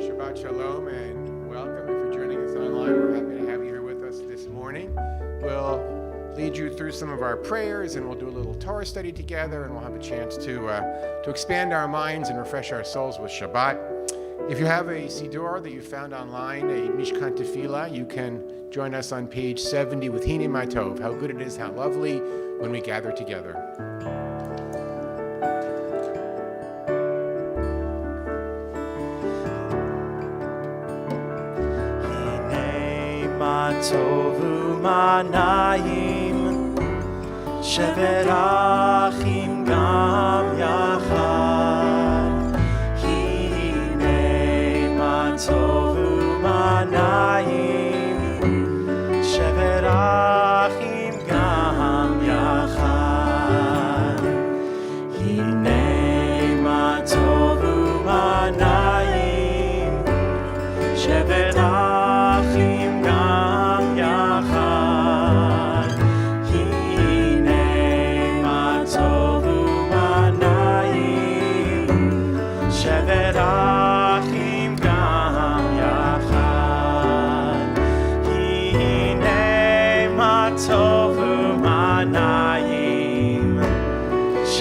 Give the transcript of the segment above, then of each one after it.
Shabbat Shalom and welcome. If you're joining us online, we're happy to have you here with us this morning. We'll lead you through some of our prayers and we'll do a little Torah study together and we'll have a chance to expand our minds and refresh our souls with Shabbat. If you have a Siddur that you found online, a Mishkan Tefillah, you can join us on page 70 with Hine Ma Tov. How good it is, how lovely when we gather together. Tovu manayim sheverachim gam yachad Hine ma tovu manayim sheverachim gam yachad Hine ma tovu manayim sheverachim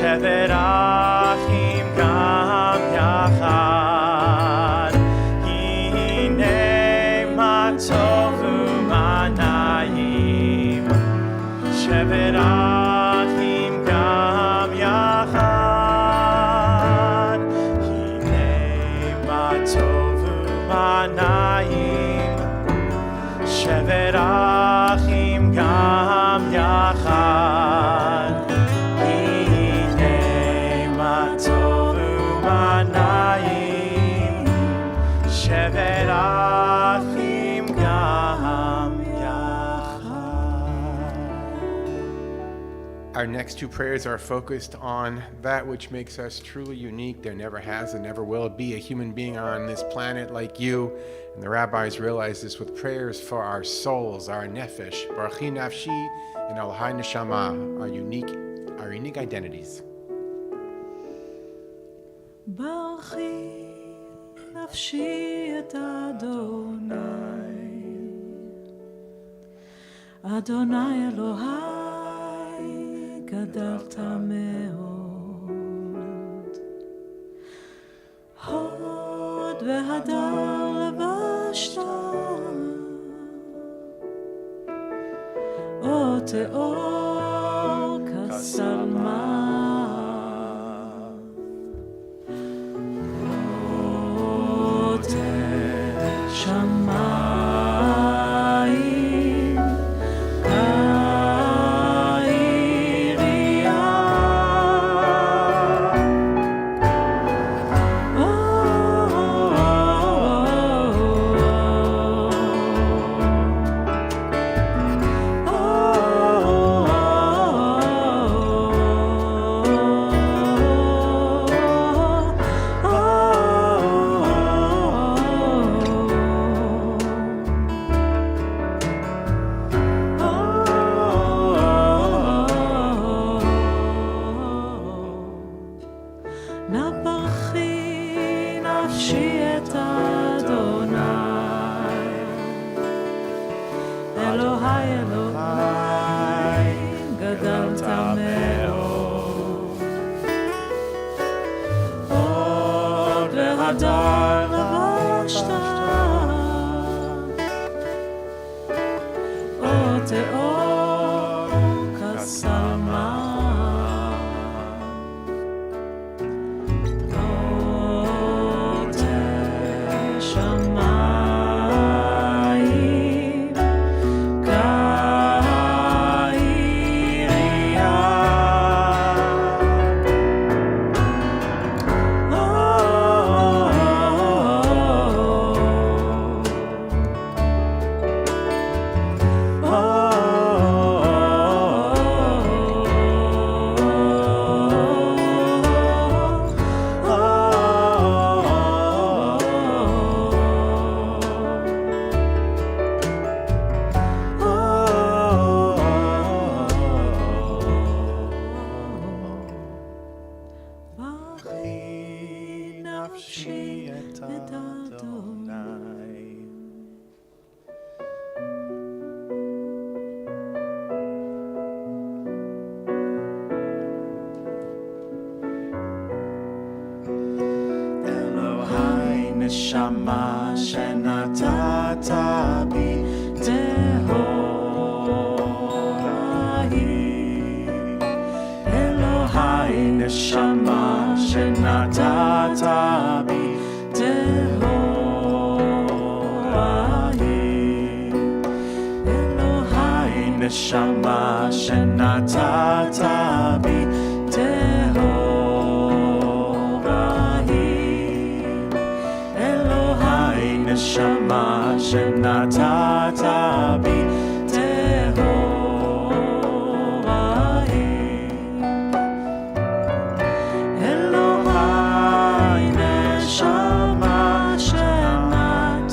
Sheverachim gam yachad Hine ma tovu manayim Sheverachim gam yachad Hine ma tovu manayim Sheverachim gam yachad Sheverachim gam yachad. Our next two prayers are focused on that which makes us truly unique. There never has and never will be a human being on this planet like you. And the rabbis realize this with prayers for our souls, our nefesh, barachi nafshi, and alhai neshama, our unique identities. Barachi nafshi et Adonai, Adonai Elohai, gadalta me'od, hod vehadar levashta, o te'or kasalma. Oh נשמה שנתת בי טהורה היא. אלוהי נשמה שנתת בי טהורה היא. אלוהי נשמה שנתת בי טהורה היא. אלוהי נשמה שנתת בי טהורה היא. אלוהי נשמה שנתת בי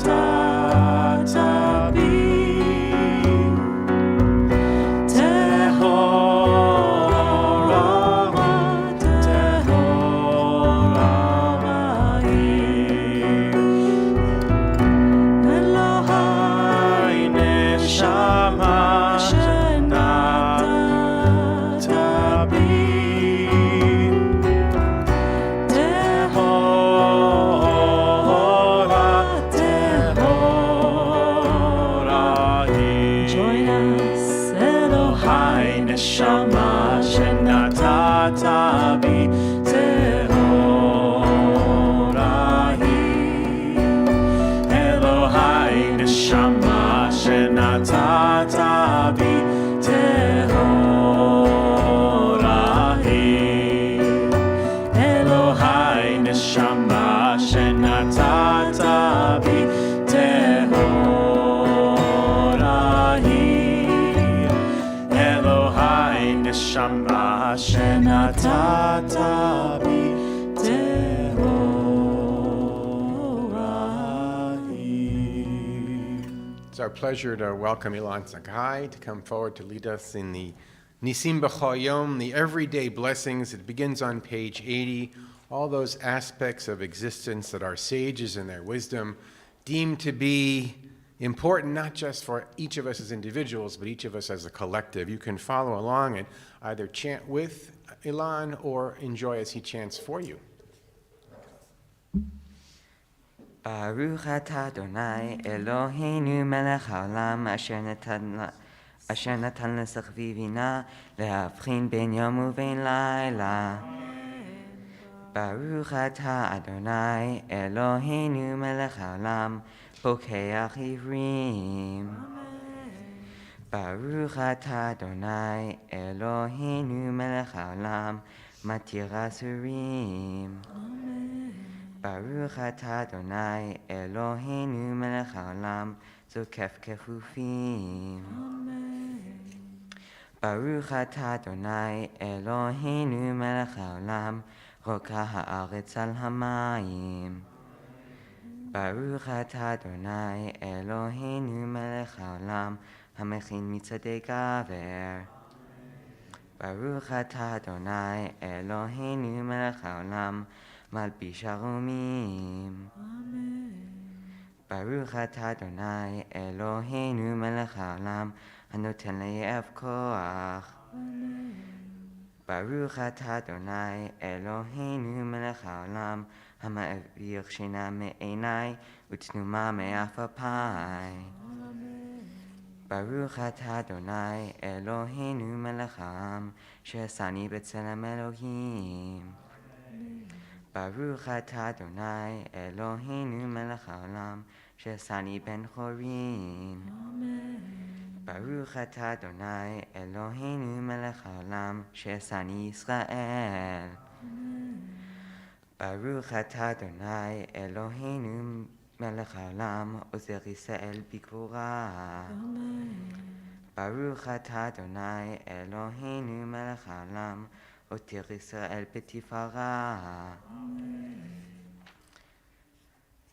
נשמה שנתת בי טהורה היא. אלוהי נשמה שנתת בי טהורה היא. אלוהי נשמה שנתת בי טהורה היא. אלוהי נשמה שנתת בי טהורה היא. It's our pleasure to welcome Ilan Sakai to come forward to lead us in the Nisim B'chol Yom, the everyday blessings. It begins on page 80, all those aspects of existence that our sages in their wisdom deem to be important, not just for each of us as individuals, but each of us as a collective. You can follow along and either chant with Ilan or enjoy as he chants for you. Baruch atah Adonai Eloheinu melech haolam asher natan l'sachvi vina lehavchin ben yom uven laila. Baruch atah Adonai Eloheinu melech haolam pokeach ivrim. Baruch atah Adonai Eloheinu melech haolam matir asurim. Baruch atah Adonai Eloheinu melech haolam zokef kefufim. Baruch atah Adonai Eloheinu melech haolam roka haaretz al hamayim. Baruch atah Adonai Eloheinu melech haolam hamechin mitzadei gaver. Baruch atah Adonai Eloheinu melech haolam malbish haromim. Baruch atah Adonai Eloheinu melech haolam hanoten le'yev koach. Baruch atah Adonai Eloheinu melech haolam hama'avir shina me'enai utnuma me'afapai. Baruch atah Adonai Eloheinu melech haolam she'asani b'tzelem Elohim. Baruch atah Adonai Eloheinu melech haolam she'asani ben chorin. Baruch atah Adonai Eloheinu melech haolam she'asani Yisrael. Baruch atah Adonai Eloheinu melech haolam ozer Yisrael b'gvura. Baruch atah Adonai Eloheinu melech haolam oter Yisrael b'tifara.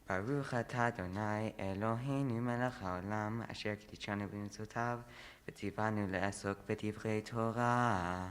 Baruch atah Adonai Eloheinu melech haolam asher kiddushanu b'mitzvotav v'tzivanu le'asok b'divrei Torah.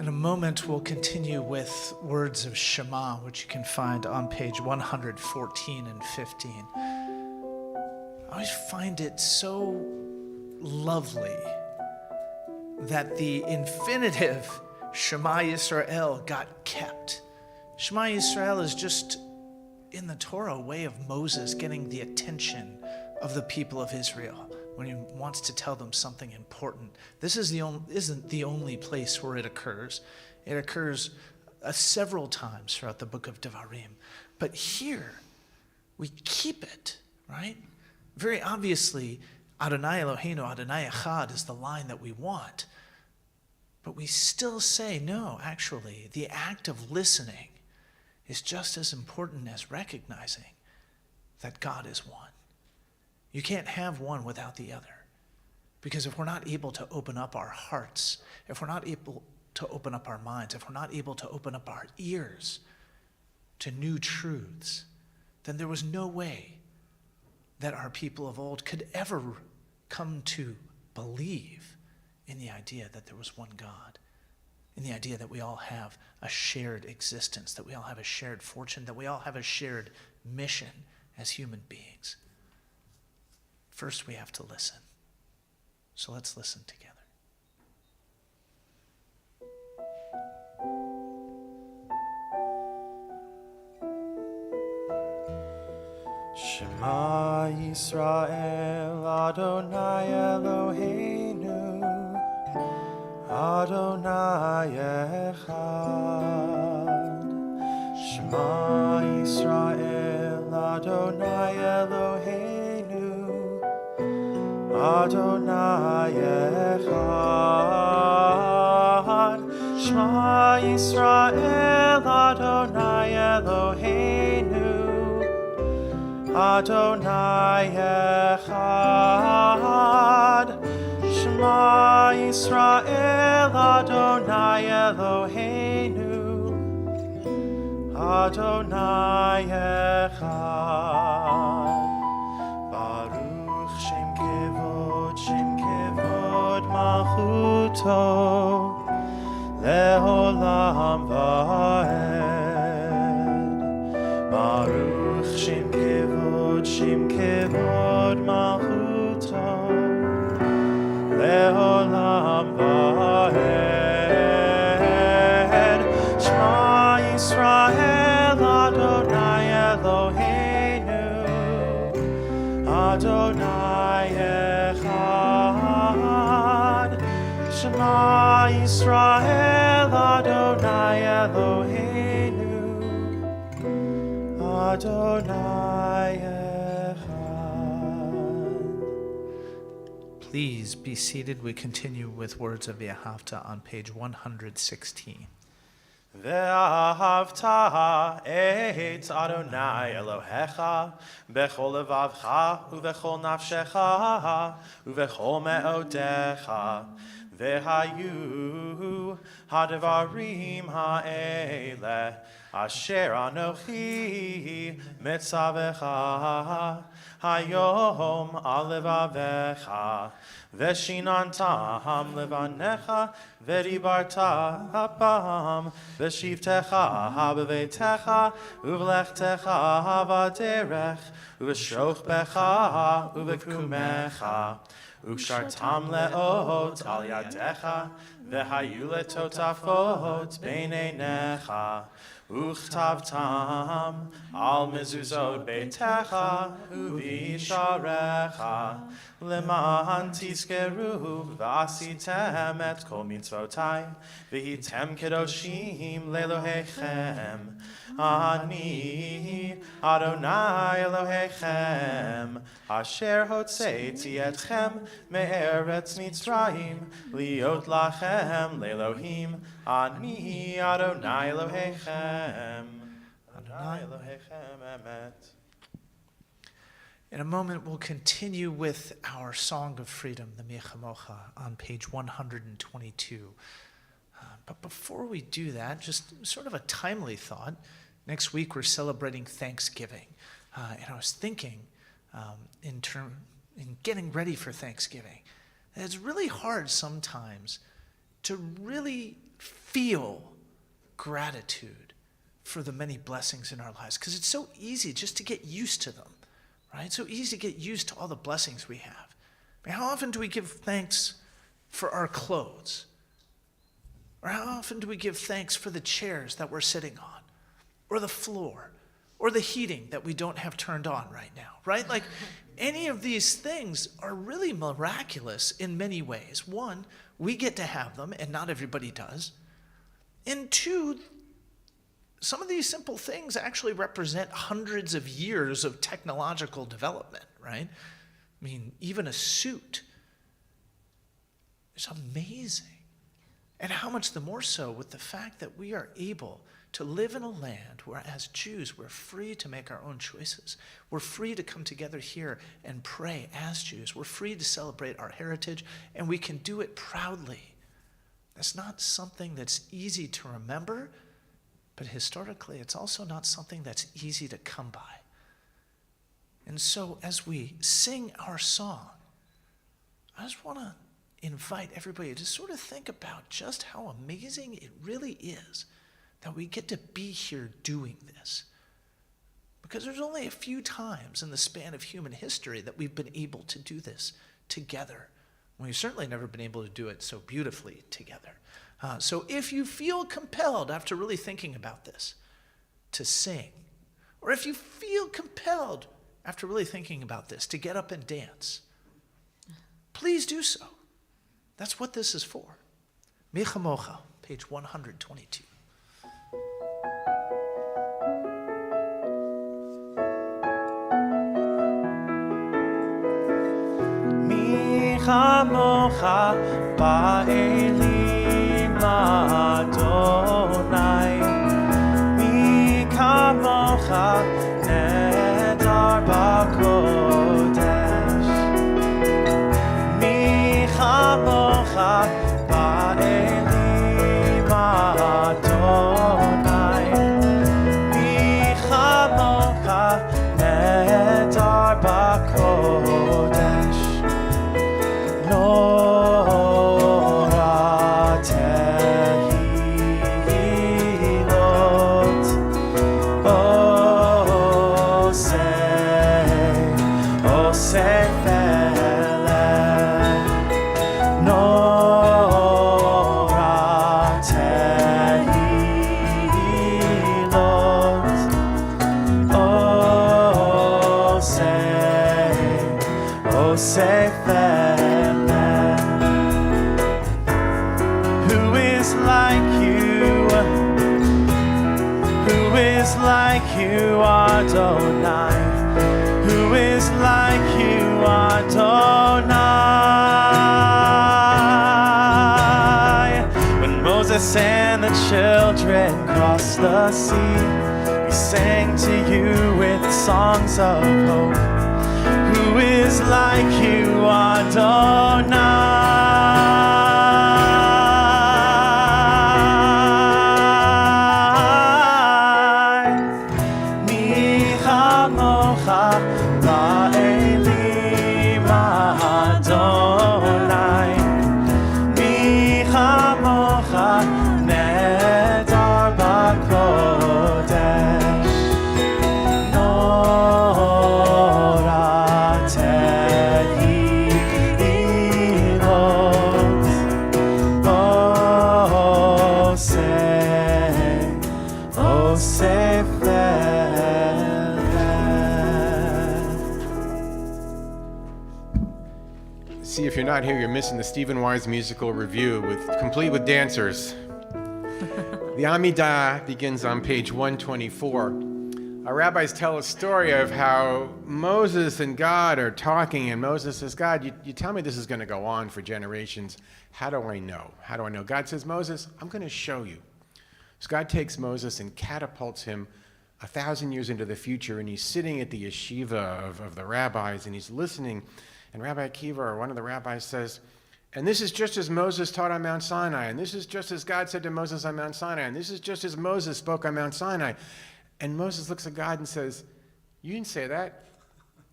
In a moment, we'll continue with words of Shema, which you can find on page 114 and 15. I always find it so lovely that the infinitive Shema Yisrael got kept. Shema Yisrael is just in the Torah a way of Moses getting the attention of the people of Israel when he wants to tell them something important. This isn't the only place where it occurs. It occurs several times throughout the book of Devarim. But here, we keep it, right? Very obviously, Adonai Eloheinu, Adonai Echad is the line that we want. But we still say, no, actually, the act of listening is just as important as recognizing that God is one. You can't have one without the other. Because if we're not able to open up our hearts, if we're not able to open up our minds, if we're not able to open up our ears to new truths, then there was no way that our people of old could ever come to believe in the idea that there was one God, in the idea that we all have a shared existence, that we all have a shared fortune, that we all have a shared mission as human beings. First, we have to listen. So let's listen together. Shema Yisrael, Adonai Eloheinu, Adonai Echad. Shema Yisrael, Adonai Eloheinu, Adonai Echad. Shema Yisrael, Adonai Eloheinu, Adonai Echad. Shema Yisrael, Adonai Eloheinu, Adonai Echad. Baruch Shem Kevod Malchuto, Leolam Vaed. Baruch Shem Kevod Malchuto, Leolam Vaed. Shema Yisrael, Adonai Eloheinu, Adonai Echad. Shema Yisrael, Adonai Eloheinu, Adonai Echad. Please be seated. We continue with words of Yehavta on page 116. Ve'ahavta et Adonai Elohecha bechol levavcha uvechol nafshecha uvechol me'odecha ve'hayu hadavarim ha'ele asher anochi mitzavecha hayom al levavecha Veshinantam levanecha veribarta apam veshivtecha habevetecha uvlechtecha havaderech uveshoch becha uvekumecha ushartam leot al yadecha vehayu letotafot beineinecha Uchtavtam al mezuzot beitecha uvisharecha leman tiskeru v'asitem et kol mitzvotai v'hitem kedoshim lelohechem ani Adonai Elohechem asher hotzeiti etchem me'eretz Mitzrayim liot lachem le'elohim ani Adonai Elohechem Adonai Elohechem emet. In a moment, we'll continue with our Song of Freedom, the Michamocha, on page 122. But before we do that, just sort of a timely thought. Next week, we're celebrating Thanksgiving. And I was thinking, in getting ready for Thanksgiving, that it's really hard sometimes to really feel gratitude for the many blessings in our lives, because it's so easy just to get used to them, right? It's so easy to get used to all the blessings we have. I mean, how often do we give thanks for our clothes? Or how often do we give thanks for the chairs that we're sitting on, or the floor, or the heating that we don't have turned on right now, right? Like, any of these things are really miraculous in many ways. One, we get to have them, and not everybody does. And two, some of these simple things actually represent hundreds of years of technological development, right? I mean, even a suit is amazing. And how much the more so with the fact that we are able to live in a land where, as Jews, we're free to make our own choices. We're free to come together here and pray as Jews. We're free to celebrate our heritage, and we can do it proudly. That's not something that's easy to remember, but historically, it's also not something that's easy to come by. And so, as we sing our song, I just want to invite everybody to sort of think about just how amazing it really is that we get to be here doing this. Because there's only a few times in the span of human history that we've been able to do this together. We've certainly never been able to do it so beautifully together. So if you feel compelled, after really thinking about this, to sing, or if you feel compelled, after really thinking about this, to get up and dance, please do so. That's what this is for. Mi Chamocha, page 122. Mi chamocha ba'elim Adonai. Mi chamocha nedar b'kodesh. Mi chamocha ba'elim Adonai. Mi chamocha nedar b'kodesh. Who is like you? Who is like you, Adonai? Who is like you, Adonai? When Moses and the children crossed the sea, we sang to you with songs of hope. Who is like you, Adonai? Mi chamocha ba'elim Adonai. Mi chamocha nedar b'kodesh. See, if you're not here, you're missing the Stephen Wise musical review, complete with dancers. The Amidah begins on page 124. Our rabbis tell a story of how Moses and God are talking, and Moses says, God, you tell me this is going to go on for generations. How do I know? How do I know? God says, Moses, I'm going to show you. So God takes Moses and catapults him 1,000 years into the future, and he's sitting at the yeshiva of the rabbis, and he's listening. And Rabbi Akiva, or one of the rabbis, says, and this is just as Moses taught on Mount Sinai, and this is just as God said to Moses on Mount Sinai, and this is just as Moses spoke on Mount Sinai. And Moses looks at God and says, you didn't say that.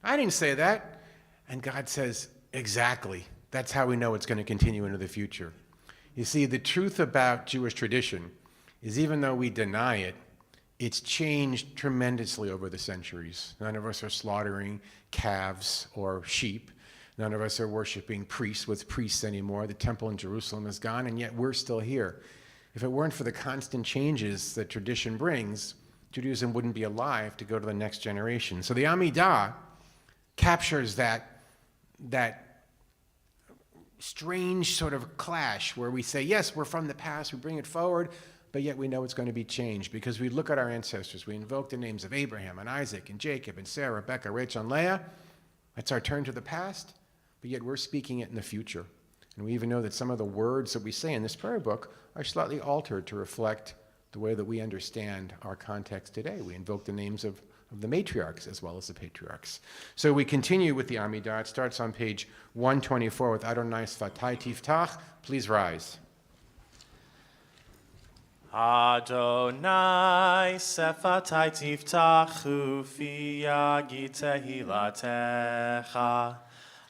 I didn't say that. And God says, exactly. That's how we know it's going to continue into the future. You see, the truth about Jewish tradition is even though we deny it, it's changed tremendously over the centuries. None of us are slaughtering calves or sheep. None of us are worshiping priests with priests anymore. The temple in Jerusalem is gone, and yet we're still here. If it weren't for the constant changes that tradition brings, Judaism wouldn't be alive to go to the next generation. So the Amidah captures that strange sort of clash where we say, yes, we're from the past, we bring it forward, but yet we know it's going to be changed because we look at our ancestors. We invoke the names of Abraham and Isaac and Jacob and Sarah, Rebecca, Rachel, and Leah. That's our turn to the past, but yet we're speaking it in the future. And we even know that some of the words that we say in this prayer book are slightly altered to reflect the way that we understand our context today. We invoke the names of the matriarchs as well as the patriarchs. So we continue with the Amidah. It starts on page 124 with Adonai Sfatai Tiftach. Please rise. Adonai Sfatai Tiftach Ufi Yagid Tehilatecha.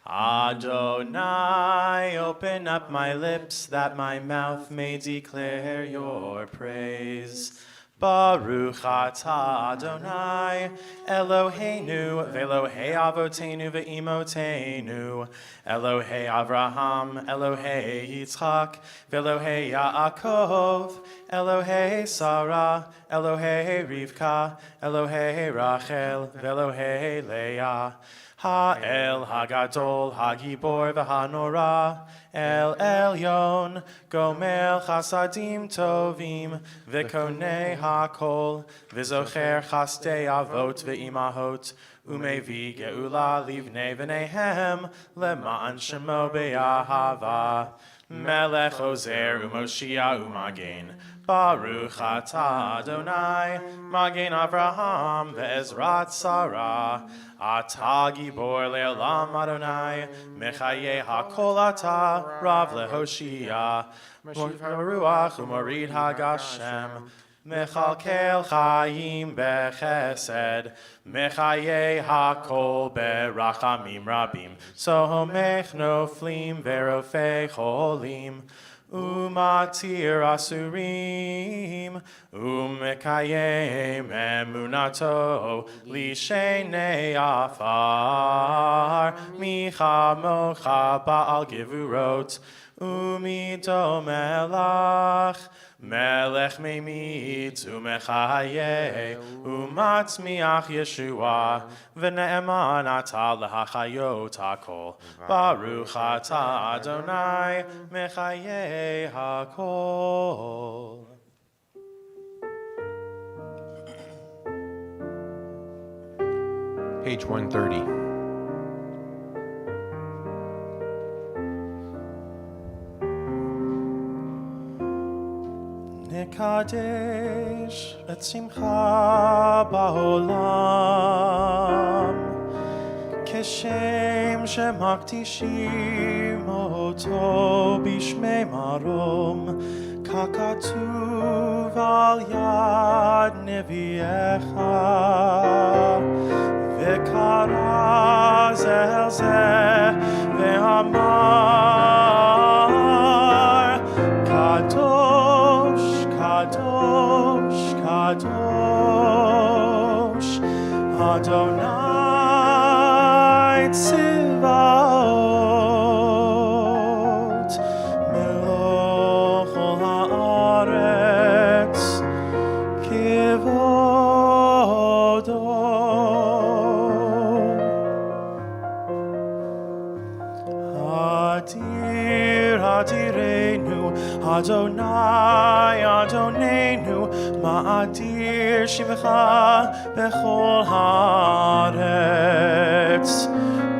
Adonai, open up my lips that my mouth may declare your praise. Baruch atah Adonai, Eloheinu, ve'Elohei avotenu ve'imotenu, Elohei Avraham, Elohei Yitzchak, ve'Elohei Yaakov, Elohei Sarah, Elohei Rivka, Elohei Rachel, ve'Elohei Leah. Ha'el Hagadol, Hagibor v'Hanora, El Elyon, Gomel Chasadim Tovim, V'Konei HaKol, V'Zocher Chastei Avot v'Imahot, Umevi Geula Livnei V'Nehem, Le'ma'an Shemo Be'ahava, Melech Ozer U'Moshia U'Magen, Baruch atah Adonai, Magen Avraham ve'Ezrat Sarah, Atah Gibor le'olam Adonai, Mechaye HaKol atah, Rav le'Hoshia, Moshiv HaRuach u'Morid HaGashem, Mechalkel Chaim bechesed, Mechaye HaKol berachamim rabim, Sohomech noflim verofei cholim, Umatir asurim, umekayem emunato, lishenei afar, micha mocha ba'al gevurot, umido melach, melech meimit, umechaye, umatzmiach Yeshua, v'ne'eman atah lahachayot hakol, Baruch atah Adonai, mechaye hakol. Page 130. Nekadesh et simcha ba'olam, Keshem shemakdishim oto bishmei marom, kakatuv al yad neviecha, v'kara zel zeh ve'amar, kadosh, kadosh, kadosh, Adonai Tzivaot, Melech ol haaretz, kivodo. Adir, adirenu, Adonai, Adonenu, Ma'adir Shimcha bechol haaretz.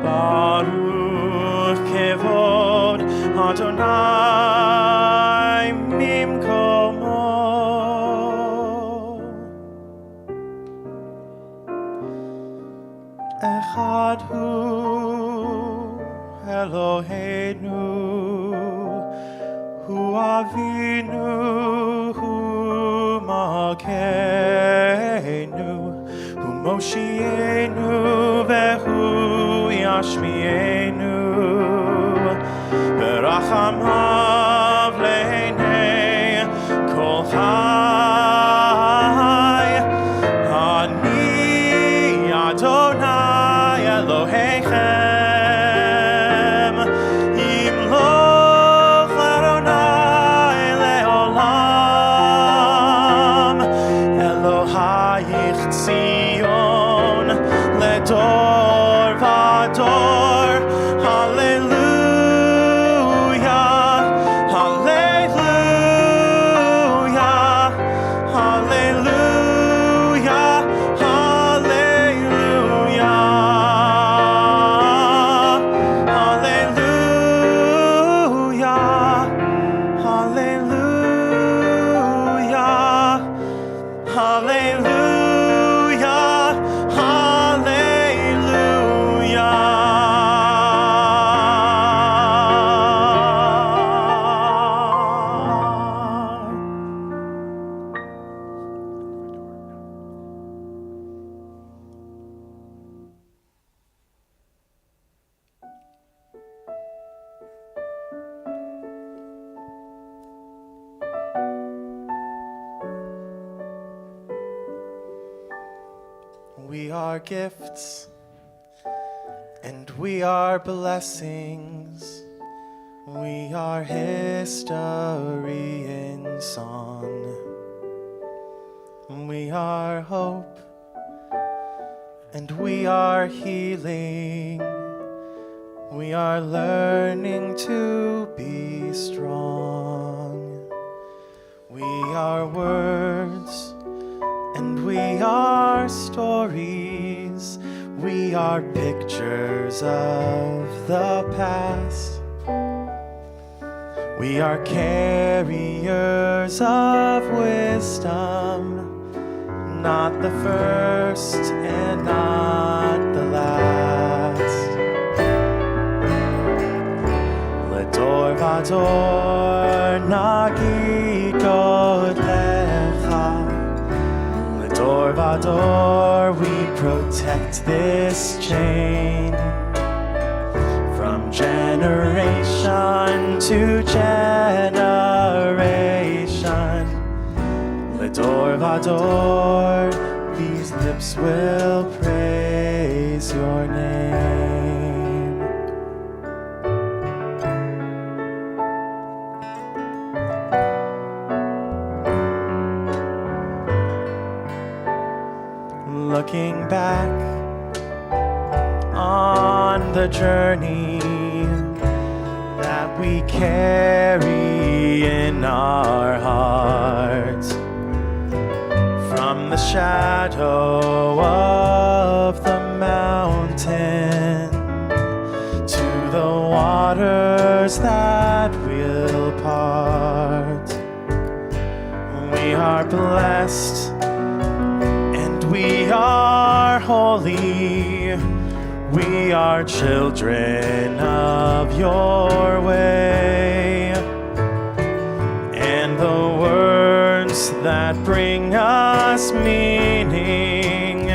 Baruch kevod Adonai mimkomo. Echad hu Eloheinu, Hu Avinu, Hu Malkeinu, Hu Moshienu, Vehu Yashmienu, Berachamav We are gifts, and we are blessings. We are history in song. We are hope, and we are healing. We are learning to be strong. We are words, and we are stories. We are pictures of the past. We are carriers of wisdom, not the first and not the last. Ledor vador nagid godlecha. Ledor vador we protect this chain. From generation to generation, Ledor vador, these lips will praise your name. Looking back on the journey that we carry in our hearts, from the shadow of the mountain to the waters that will part. We are blessed and we are holy. We are children of your way, and the words that bring us meaning,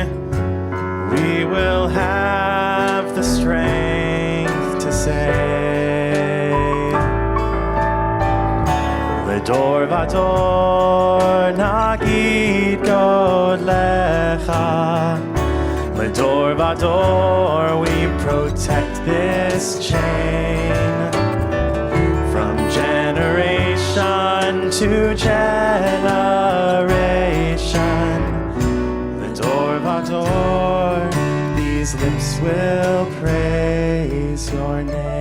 we will have the strength to say. Ledor vador nagid godlecha. Ledor vador we protect this chain. From generation to generation, Ledor vador, these lips will praise your name.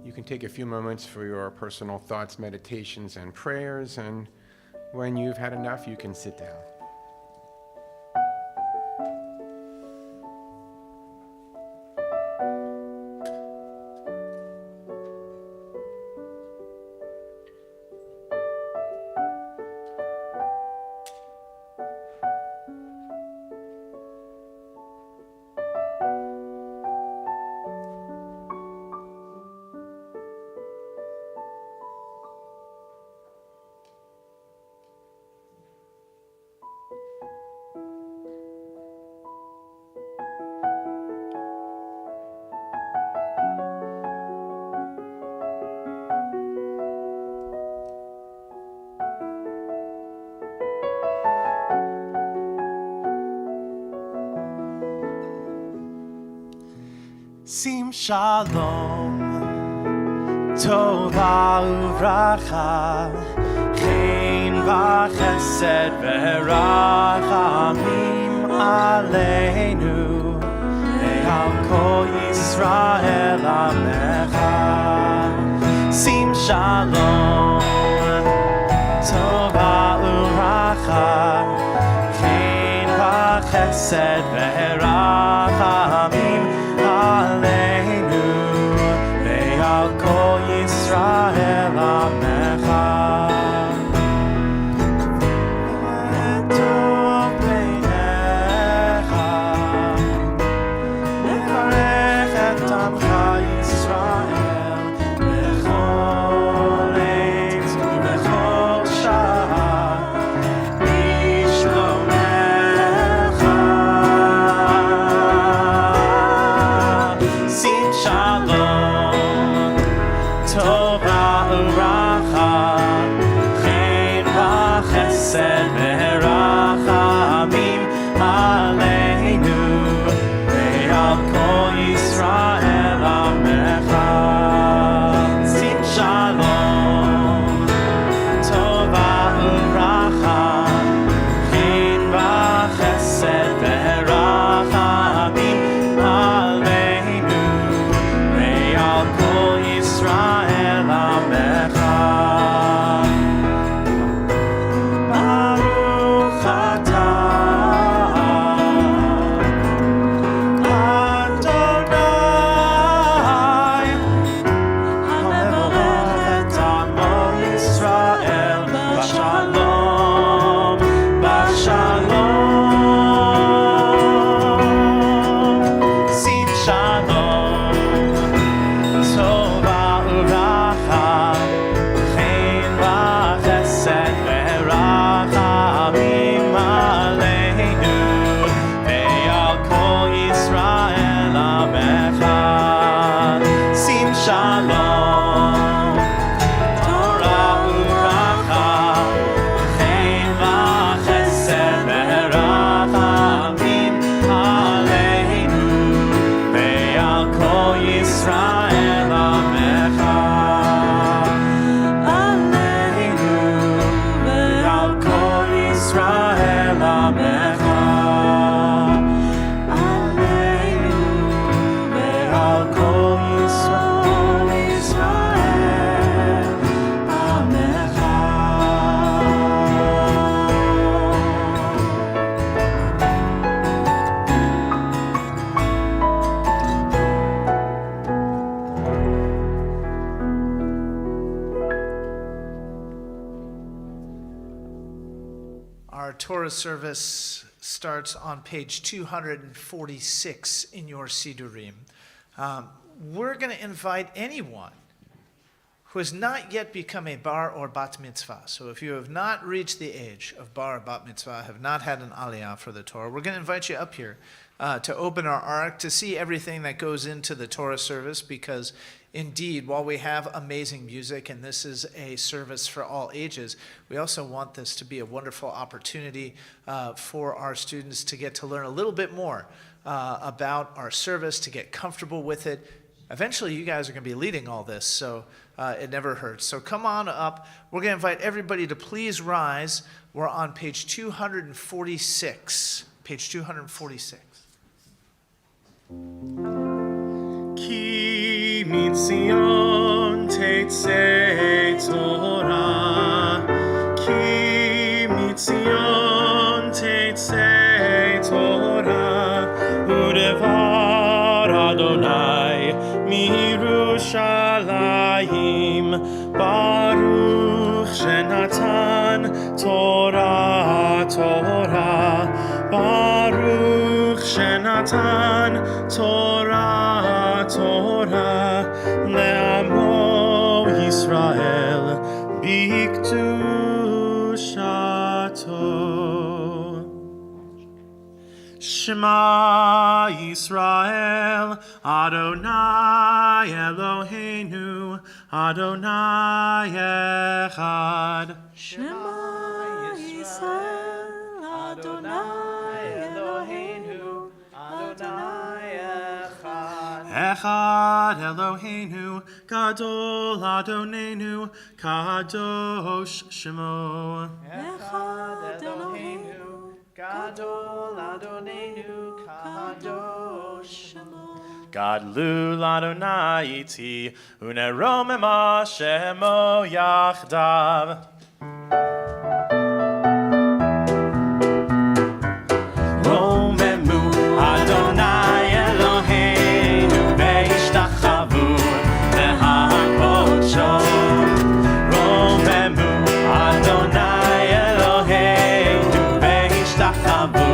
You can take a few moments for your personal thoughts, meditations, and prayers, and when you've had enough, you can sit down. Sim shalom, tova uvracha, chen v'chesed v'rachamim aleinu, ve'al kol Yisrael amecha. Sim shalom, tova uvracha, chen v'chesed v'rachamim aleinu, ve'al kol Yisrael amecha. V'tov beinecha, levarech et amcha Yisrael, b'chol עת ובכל שעה, בשלומך. Torah service starts on page 246 in your Sidurim. We're going to invite anyone who has not yet become a bar or bat mitzvah. So if you have not reached the age of bar or bat mitzvah, have not had an aliyah for the Torah, we're going to invite you up here to open our ark, to see everything that goes into the Torah service, because indeed, while we have amazing music and this is a service for all ages, we also want this to be a wonderful opportunity for our students to get to learn a little bit more about our service, to get comfortable with it. Eventually, you guys are going to be leading all this, so it never hurts. So come on up. We're going to invite everybody to please rise. We're on page 246. Page 246. Ki mitzion tetzei Torah, Ki mitzion tetzei Torah, udevar Adonai mirushalayim, Baruch shenatan Torah, Baruch shenatan Torah, le'amo Yisrael bikdushato. Shema Yisrael, Adonai Eloheinu, Adonai echad. Shema Yisrael, Adonai Eloheinu, Adonai Echad. Echad Eloheinu, Gadol Adonenu, Kadosh Shemo. Echad Eloheinu, Gadol Adonenu, Kadosh Shemo. Gadlu Adonai iti, uneromema Shemo yachdav. Romemu Adonai Eloheinu ve'ishtachavu le'hakodsho. Romemu Adonai Eloheinu ve'ishtachavu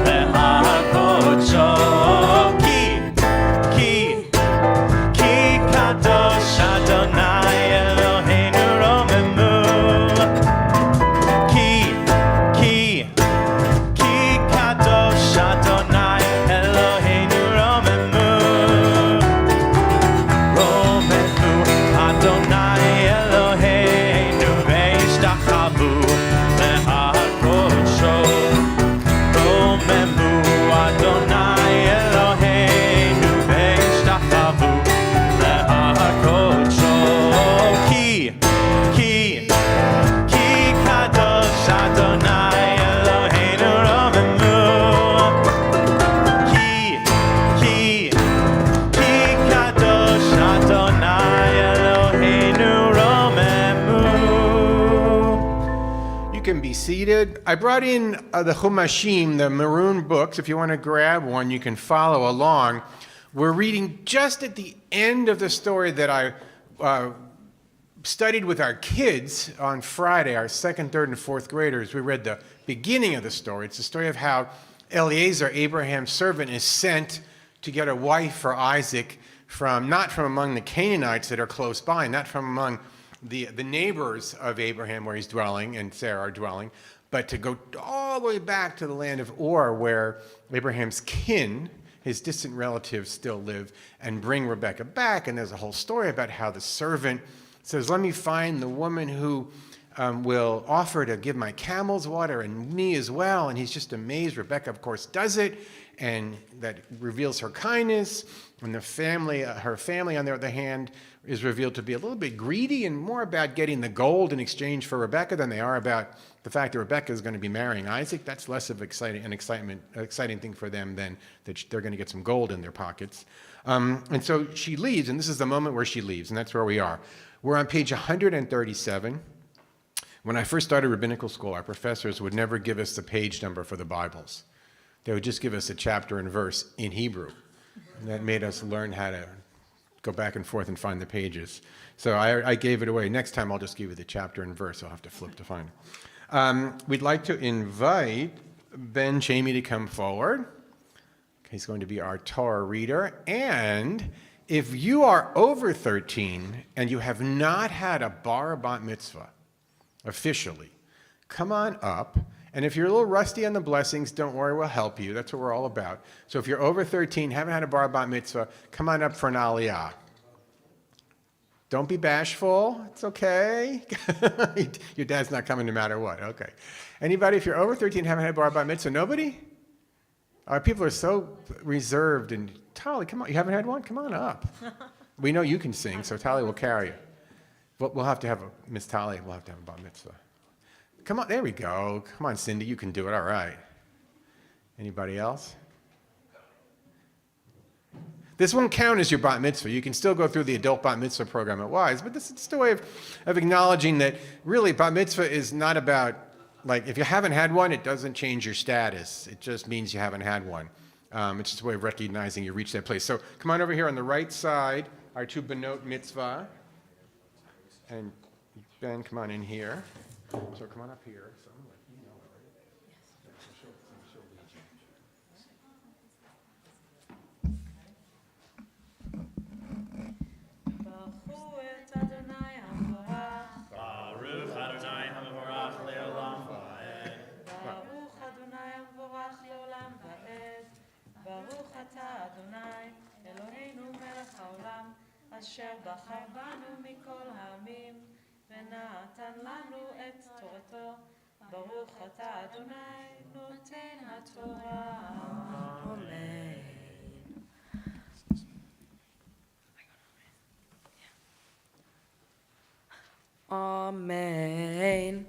le'hakodsho. Ki kadosh Adonai Eloheinu romemu. Ki kadosh Adonai Eloheinu romemu. Romemu Adonai Eloheinu ve'ishtachavu le'hakodsho. Romemu Adonai Eloheinu ve'ishtachavu le'hakodsho. Ki kadosh Adonai Eloheinu romemu. Ki kadosh Adonai Eloheinu romemu. You can be seated. I brought in the Chumashim, the maroon books. If you want to grab one, you can follow along. We're reading just at the end of the story that I studied with our kids on Friday, our second, third, and fourth graders. We read the beginning of the story. It's the story of how Eliezer, Abraham's servant, is sent to get a wife for Isaac not from among the Canaanites that are close by, not from among the neighbors of Abraham where he's dwelling and Sarah are dwelling, but to go all the way back to the land of Ur where Abraham's kin, his distant relatives, still live, and bring Rebekah back. And there's a whole story about how the servant says, let me find the woman who will offer to give my camels water and me as well. And he's just amazed. Rebekah, of course, does it, and that reveals her kindness. And the family, her family, on the other hand, is revealed to be a little bit greedy and more about getting the gold in exchange for Rebekah than they are about the fact that Rebekah is going to be marrying Isaac. That's less of an exciting thing for them than that they're going to get some gold in their pockets. And so she leaves, and this is the moment where she leaves, and that's where we are. We're on page 137. When I first started rabbinical school, our professors would never give us the page number for the Bibles. They would just give us a chapter and verse in Hebrew. And that made us learn how to go back and forth and find the pages. So I gave it away. Next time I'll just give you the chapter and verse. I'll have to flip to find it. We'd like to invite Ben Chamey to come forward. He's going to be our Torah reader. And if you are over 13 and you have not had a bar or bat mitzvah officially, come on up. And if you're a little rusty on the blessings, don't worry, we'll help you. That's what we're all about. So if you're over 13, haven't had a bar or bat mitzvah, come on up for an aliyah. Don't be bashful. It's okay. Your dad's not coming no matter what. Okay. Anybody, if you're over 13, haven't had a bar or bat mitzvah? Nobody? People are so reserved. And Tali, come on. You haven't had one? Come on up. We know you can sing, so Tali will carry you. We'll have to have Miss Tali, we'll have to have a bar mitzvah. Come on, there we go. Come on, Cindy, you can do it. All right. Anybody else? This won't count as your bat mitzvah. You can still go through the adult bat mitzvah program at WISE, but this is just a way of acknowledging that really bat mitzvah is not about, like, if you haven't had one, it doesn't change your status. It just means you haven't had one. It's just a way of recognizing you reached that place. So come on over here on the right side, our two benot mitzvah. And Ben, come on in here. So come on up here. So I'm gonna let you know already. She'll lead you. Baruch Adonai HaMevorach Le'olam Va'ed. Baruch Adonai המבורך לעולם ועד. ברוך אתה אדוני, אלוהינו מלך העולם, אשר בחר בנו מכל העמים, ונתן לנו את תורתו. ברוך אתה אדוני, נותן התורה. אמן. Amen.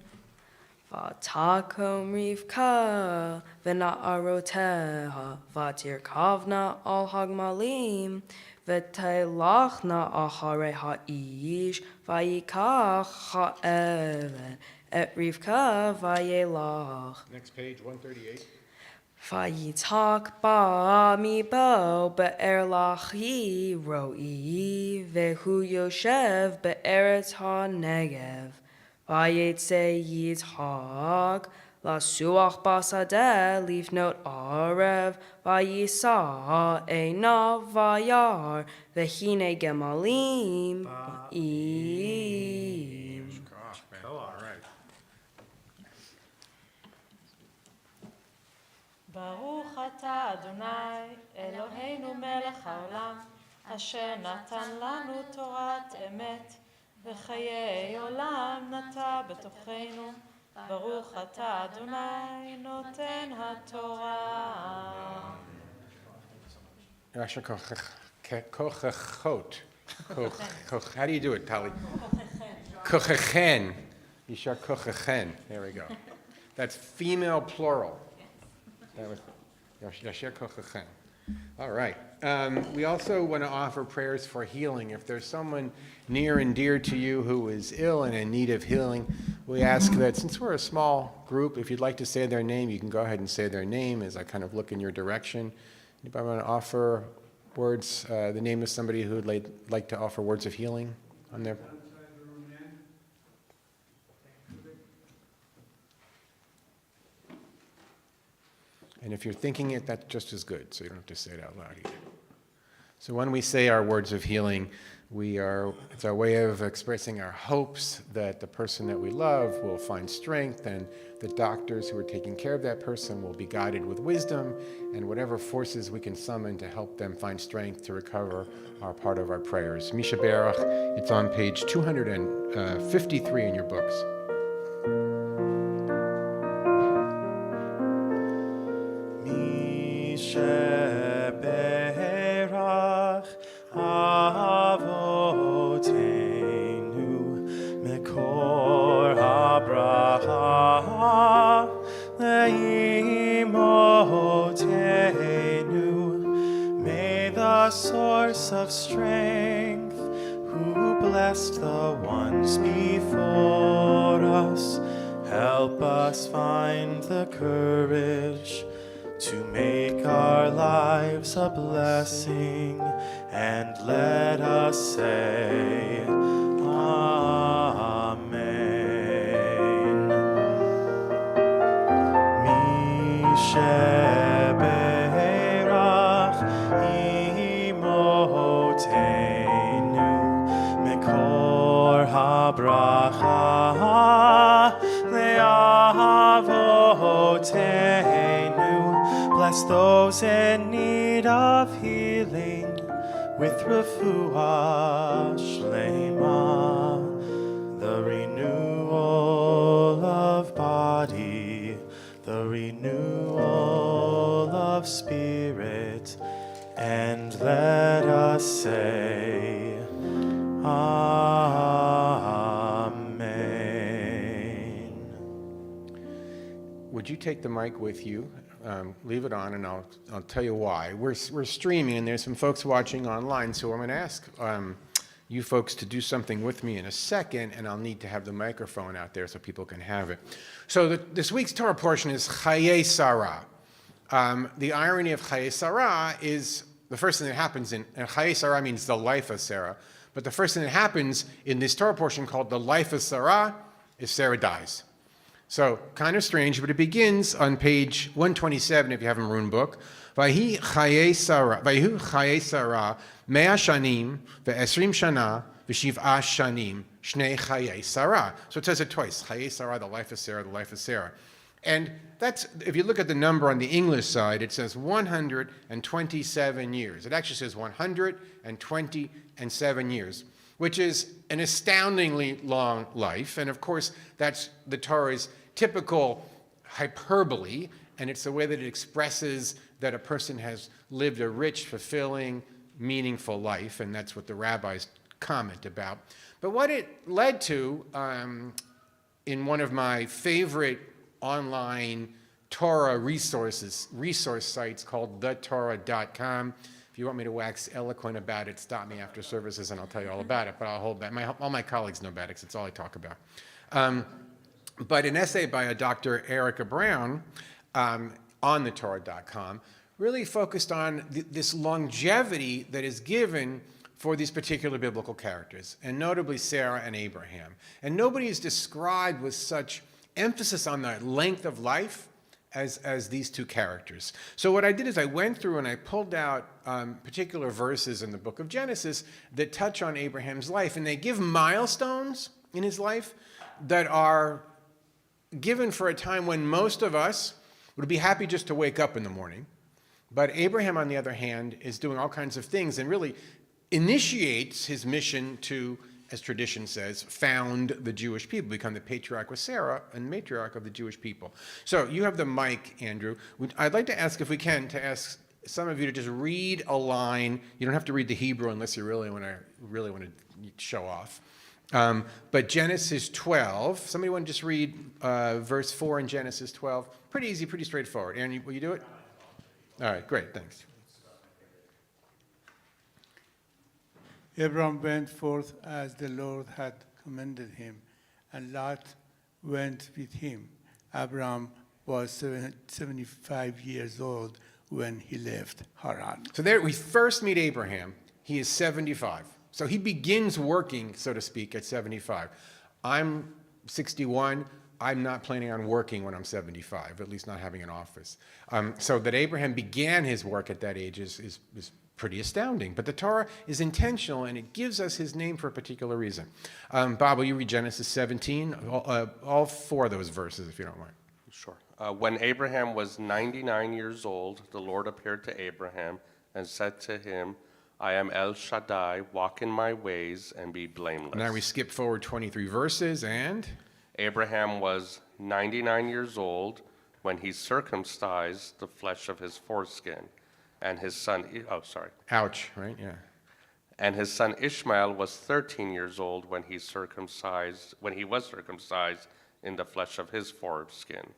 Vatakom Rivka, Vena'aroteha, Vatirkavna al Hagmalim, Vetelachna Ahare Ha'ish, Vayikach Ha'even, Et Rivka Vayelach. Next page, 138. Vayitzhak ba mibo be'er lachi ro'i vehu yoshev be'eretz ha'negev. Vayetze Yitzhak lasuach basadeh lifnot arev vayisa einav vayar vehine gemalim im. All right. ברוך אתה אדוני, אלוהינו מלך העולם, אשר נתן לנו תורת אמת, וחיי עולם נטע בתוכנו. ברוך אתה אדוני, נותן התורה. Yasha kochachot. How do you do it, Tali? Kochachen. Yishar kochachen. There we go. That's female plural. That was Yasher kochachen. All right. We also want to offer prayers for healing. If there's someone near and dear to you who is ill and in need of healing, we ask that since we're a small group, if you'd like to say their name, you can go ahead and say their name as I kind of look in your direction. Anybody want to offer words, the name of somebody who would like to offer words of healing on their... And if you're thinking it, that's just as good, so you don't have to say it out loud either. So when we say our words of healing, it's our way of expressing our hopes that the person that we love will find strength, and the doctors who are taking care of that person will be guided with wisdom, and whatever forces we can summon to help them find strength to recover are part of our prayers. Misha Berach, it's on page 253 in your books. Sheberach Avotenu Mekor Habraha Leimotenu. May the source of strength, who blessed the ones before us, help us find the courage to make our lives a blessing, and let us say, Amen. Avotenu. Bless those in need of healing with refuah shlema, the renewal of body, the renewal of spirit, and let us say, Amen. Would you take the mic with you? Leave it on, and I'll tell you why. We're streaming, and there's some folks watching online, so I'm going to ask you folks to do something with me in a second, and I'll need to have the microphone out there so people can have it. So this week's Torah portion is Chayei Sarah. The irony of Chayei Sarah is the first thing that happens and Chayei Sarah means the life of Sarah, but the first thing that happens in this Torah portion called the life of Sarah is Sarah dies. So, kind of strange, but it begins on page 127 if you have a maroon book. Vayhu chayei Sarah, mea shanim, ve'esrim shana, v'shiv'a shanim, shnei chayei Sarah. So it says it twice, chayei Sarah, the life of Sarah, the life of Sarah. And that's, if you look at the number on the English side, it says 127 years. It actually says 127 years, which is an astoundingly long life. And of course, that's the Torah's typical hyperbole, and it's the way that it expresses that a person has lived a rich, fulfilling, meaningful life, and that's what the rabbis comment about. But what it led to, in one of my favorite online Torah resource sites called thetorah.com. If you want me to wax eloquent about it, stop me after services and I'll tell you all about it, but I'll hold back. All my colleagues know about it because it's all I talk about. But an essay by a Dr. Erica Brown on thetorah.com really focused on this longevity that is given for these particular biblical characters, and notably Sarah and Abraham. And nobody is described with such emphasis on the length of life as these two characters. So what I did is I went through and I pulled out particular verses in the book of Genesis that touch on Abraham's life, and they give milestones in his life that are given for a time when most of us would be happy just to wake up in the morning. But Abraham, on the other hand, is doing all kinds of things and really initiates his mission to, as tradition says, found the Jewish people, become the patriarch with Sarah and matriarch of the Jewish people. So you have the mic, Andrew. I'd like to ask, if we can, to ask some of you to just read a line. You don't have to read the Hebrew unless you really want to show off. But Genesis 12, somebody want to just read verse 4 in Genesis 12? Pretty easy, pretty straightforward. Aaron, will you do it? All right, great, thanks. Abram went forth as the Lord had commanded him, and Lot went with him. Abram was 75 years old when he left Haran. So there we first meet Abraham. He is 75. So he begins working, so to speak, at 75. I'm 61. I'm not planning on working when I'm 75, at least not having an office. So that Abraham began his work at that age is pretty astounding. But the Torah is intentional, and it gives us his name for a particular reason. Bob, will you read Genesis 17? All four of those verses, if you don't mind. Sure. When Abraham was 99 years old, the Lord appeared to Abraham and said to him, I am El Shaddai, walk in my ways and be blameless. Now we skip forward 23 verses, and Abraham was 99 years old when he circumcised the flesh of his foreskin, and his son, ouch, right? Yeah. And his son Ishmael was 13 years old when he was circumcised in the flesh of his foreskin.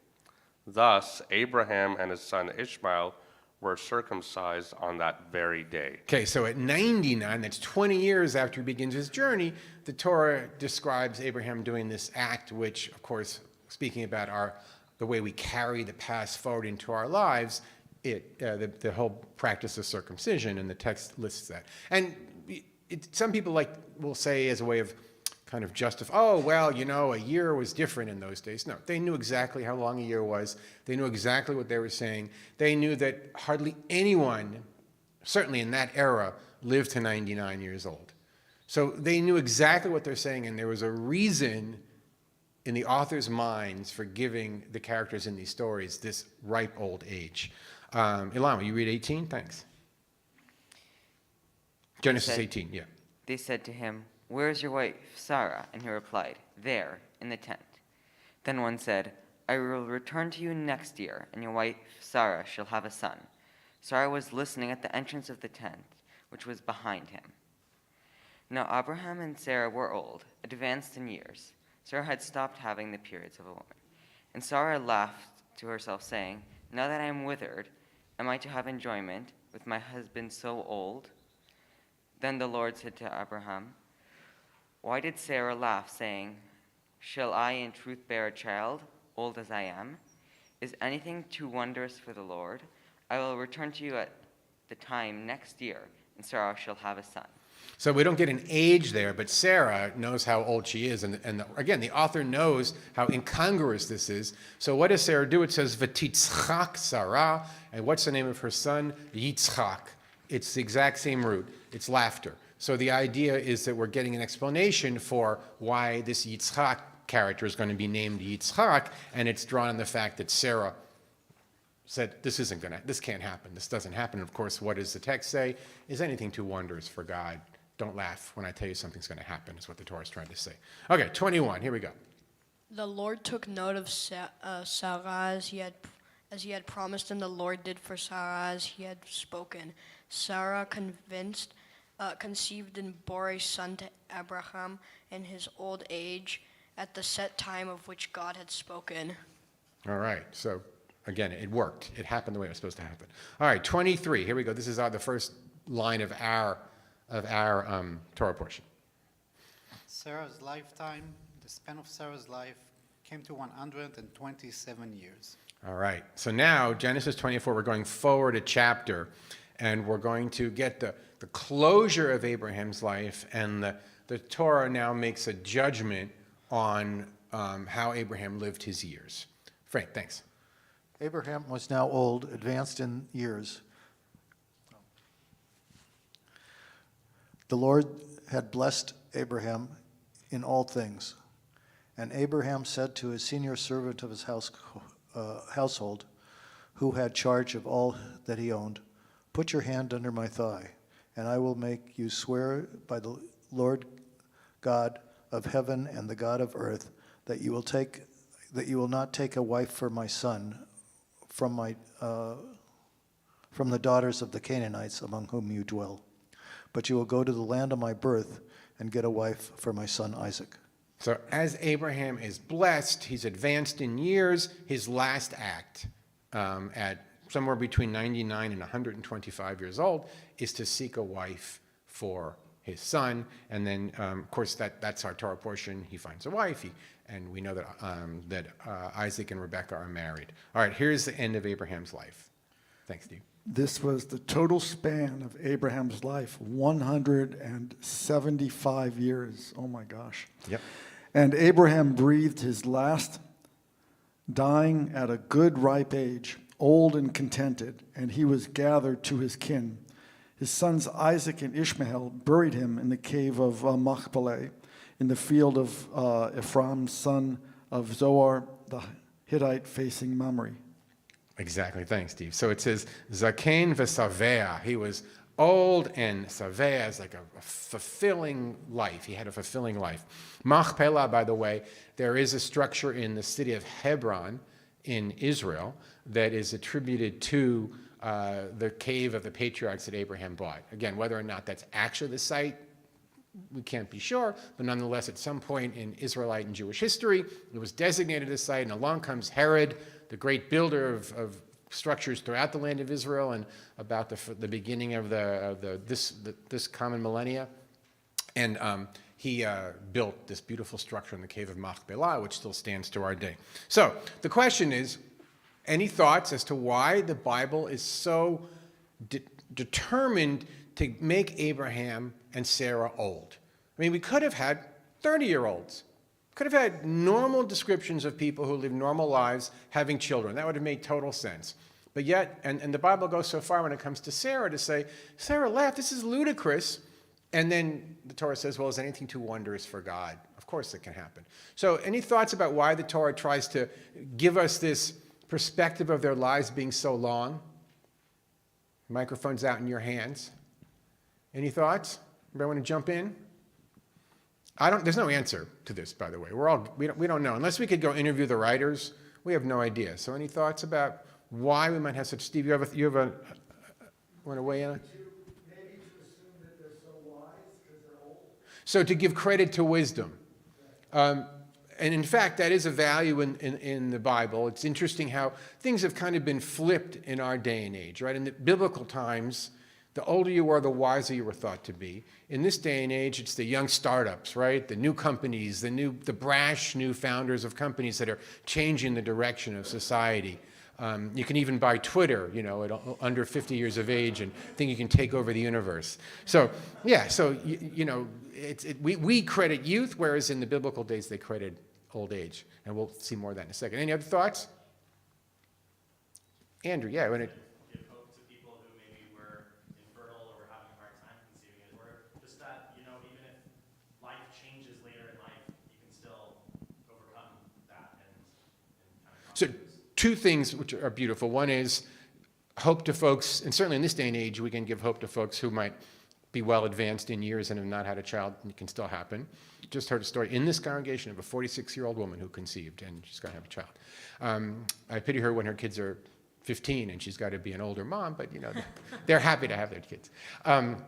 Thus, Abraham and his son Ishmael were circumcised on that very day. Okay, so at 99, that's 20 years after he begins his journey, the Torah describes Abraham doing this act, which, of course, speaking about the way we carry the past forward into our lives, the whole practice of circumcision, and the text lists that. And some people will say as a way of kind of justify, a year was different in those days. No, they knew exactly how long a year was. They knew exactly what they were saying. They knew that hardly anyone, certainly in that era, lived to 99 years old. So they knew exactly what they're saying, and there was a reason in the author's minds for giving the characters in these stories this ripe old age. Ilana, you read 18? Thanks. Genesis 18, yeah. They said to him, "Where is your wife, Sarah?" And he replied, "There, in the tent." Then one said, "I will return to you next year, and your wife, Sarah, shall have a son." Sarah was listening at the entrance of the tent, which was behind him. Now Abraham and Sarah were old, advanced in years. Sarah had stopped having the periods of a woman. And Sarah laughed to herself, saying, "Now that I am withered, am I to have enjoyment with my husband so old?" Then the Lord said to Abraham, "Why did Sarah laugh, saying, 'Shall I in truth bear a child, old as I am?' Is anything too wondrous for the Lord? I will return to you at the time next year, and Sarah shall have a son." So we don't get an age there, but Sarah knows how old she is. And again, the author knows how incongruous this is. So what does Sarah do? It says, "V'titzchak Sarah." And what's the name of her son? Yitzchak. It's the exact same root. It's laughter. So the idea is that we're getting an explanation for why this Yitzchak character is going to be named Yitzchak, and it's drawn on the fact that Sarah said, this can't happen. This doesn't happen. Of course, what does the text say? Is anything too wondrous for God? Don't laugh when I tell you something's going to happen, is what the Torah is trying to say. Okay, 21, here we go. The Lord took note of Sarah as he had promised, and the Lord did for Sarah as he had spoken. Sarah conceived and bore a son to Abraham in his old age at the set time of which God had spoken. All right, so again, it worked. It happened the way it was supposed to happen. All right, 23, here we go. This is the first line of our Torah portion. Sarah's lifetime, the span of Sarah's life, came to 127 years. All right, so now, Genesis 24, we're going forward a chapter, and we're going to get the closure of Abraham's life, and the Torah now makes a judgment on how Abraham lived his years. Frank, thanks. Abraham was now old, advanced in years. The Lord had blessed Abraham in all things. And Abraham said to his senior servant of his household, who had charge of all that he owned, "Put your hand under my thigh, and I will make you swear by the Lord God of heaven and the God of earth that you will not take a wife for my son from the daughters of the Canaanites among whom you dwell, but you will go to the land of my birth and get a wife for my son Isaac." So as Abraham is blessed, he's advanced in years. His last act at somewhere between 99 and 125 years old is to seek a wife for his son. And then, of course, that's our Torah portion. He finds a wife, and we know that Isaac and Rebekah are married. All right, here's the end of Abraham's life. Thanks, Steve. This was the total span of Abraham's life, 175 years. Oh my gosh. Yep. And Abraham breathed his last, dying at a good ripe age, old and contented, and he was gathered to his kin. His sons Isaac and Ishmael buried him in the cave of Machpelah, in the field of Ephraim, son of Zohar, the Hittite, facing Mamre. Exactly. Thanks, Steve. So it says, Zaken v'savea. He was old, and savea is like a fulfilling life. He had a fulfilling life. Machpelah, by the way, there is a structure in the city of Hebron in Israel that is attributed to the cave of the patriarchs that Abraham bought. Again, whether or not that's actually the site, we can't be sure, but nonetheless, at some point in Israelite and Jewish history, it was designated a site, and along comes Herod, the great builder of structures throughout the land of Israel, and about the beginning of this common millennia, and he built this beautiful structure in the cave of Machpelah, which still stands to our day. So the question is, any thoughts as to why the Bible is so determined to make Abraham and Sarah old? I mean, we could have had 30-year-olds. Could have had normal descriptions of people who live normal lives having children. That would have made total sense. But yet, and the Bible goes so far when it comes to Sarah to say, Sarah laughed, this is ludicrous. And then the Torah says, well, is anything too wondrous for God? Of course it can happen. So any thoughts about why the Torah tries to give us this perspective of their lives being so long? Microphone's out in your hands. Any thoughts? Anybody want to jump in? There's no answer to this, by the way. We don't know. Unless we could go interview the writers, we have no idea. So any thoughts about why we might have such, Steve, you have want to weigh in? Maybe to assume that they're so wise because they're old. So to give credit to wisdom. And in fact, that is a value in the Bible. It's interesting how things have kind of been flipped in our day and age, right? In the biblical times, the older you were, the wiser you were thought to be. In this day and age, it's the young startups, right? The new companies, the brash new founders of companies that are changing the direction of society. You can even buy Twitter, at under 50 years of age and think you can take over the universe. So, yeah, we credit youth, whereas in the biblical days they credited old age. And we'll see more of that in a second. Any other thoughts? Andrew, yeah. Give hope to people who maybe were infertile or were having a hard time conceiving it, or just that, even if life changes later in life, you can still overcome that and kind of So two things which are beautiful. One is hope to folks, and certainly in this day and age, we can give hope to folks who might be well advanced in years and have not had a child, and it can still happen. Just heard a story in this congregation of a 46-year-old woman who conceived, and she's going to have a child. I pity her when her kids are 15 and she's got to be an older mom, but they're happy to have their kids. And